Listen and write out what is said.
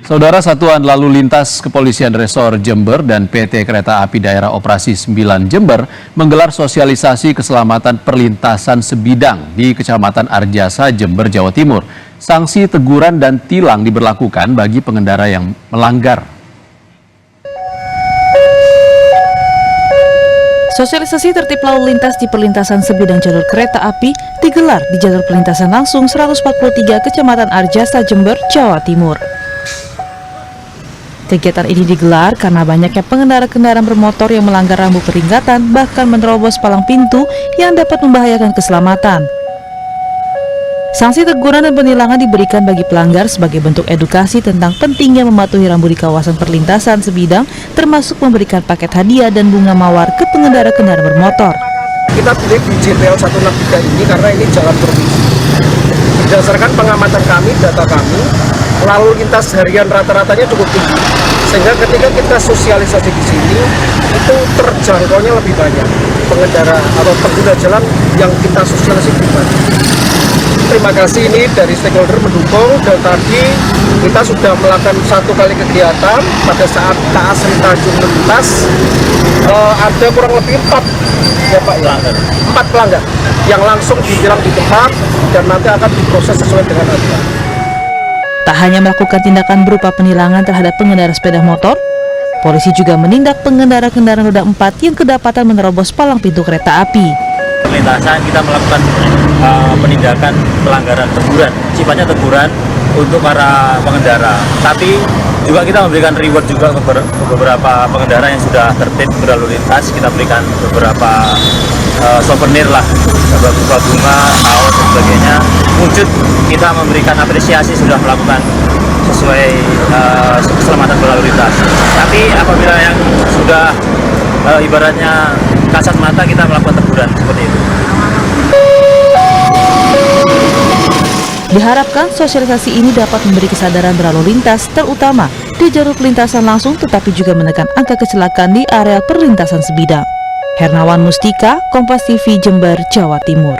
Saudara, Satuan Lalu Lintas Kepolisian Resor Jember dan PT Kereta Api Daerah Operasi 9 Jember menggelar sosialisasi keselamatan perlintasan sebidang di Kecamatan Arjasa, Jember, Jawa Timur. Sanksi teguran dan tilang diberlakukan bagi pengendara yang melanggar. Sosialisasi tertib lalu lintas di perlintasan sebidang jalur kereta api digelar di jalur perlintasan langsung 143 Kecamatan Arjasa, Jember, Jawa Timur. Kegiatan ini digelar karena banyaknya pengendara kendaraan bermotor yang melanggar rambu peringatan, bahkan menerobos palang pintu yang dapat membahayakan keselamatan. Sanksi teguran dan penilangan diberikan bagi pelanggar sebagai bentuk edukasi tentang pentingnya mematuhi rambu di kawasan perlintasan sebidang, termasuk memberikan paket hadiah dan bunga mawar ke pengendara kendaraan bermotor. Kita pilih di JPL 163 ini karena ini jalan provinsi. Berdasarkan pengamatan kami, data kami, lalu lintas harian rata-ratanya cukup tinggi, sehingga ketika kita sosialisasi di sini itu terjangkaunya lebih banyak pengendara atau pengguna jalan yang kita sosialisasi lebih banyak. Terima kasih ini dari stakeholder mendukung, dan tadi kita sudah melakukan satu kali kegiatan pada saat KA Tanjung melintas, ada kurang lebih 4 pelanggar yang langsung ditilang di tempat dan nanti akan diproses sesuai dengan aturan. Tak hanya melakukan tindakan berupa penilangan terhadap pengendara sepeda motor, polisi juga menindak pengendara kendaraan roda 4 yang kedapatan menerobos palang pintu kereta api. Perlintasan kita melakukan penindakan pelanggaran teguran, sifatnya teguran untuk para pengendara. Tapi juga kita memberikan reward juga ke beberapa pengendara yang sudah tertib berlalu lintas. Kita berikan beberapa souvenir lah, berupa bunga, kaos dan sebagainya. Wujud kita memberikan apresiasi sudah melakukan sesuai keselamatan berlalu lintas. Tapi apabila yang sudah ibaratnya kasat mata, kita melakukan teguran seperti itu. Diharapkan sosialisasi ini dapat memberi kesadaran berlalu lintas, terutama di jalur perlintasan langsung, tetapi juga menekan angka kecelakaan di area perlintasan sebidang. Hernawan Mustika, Kompas TV, Jember, Jawa Timur.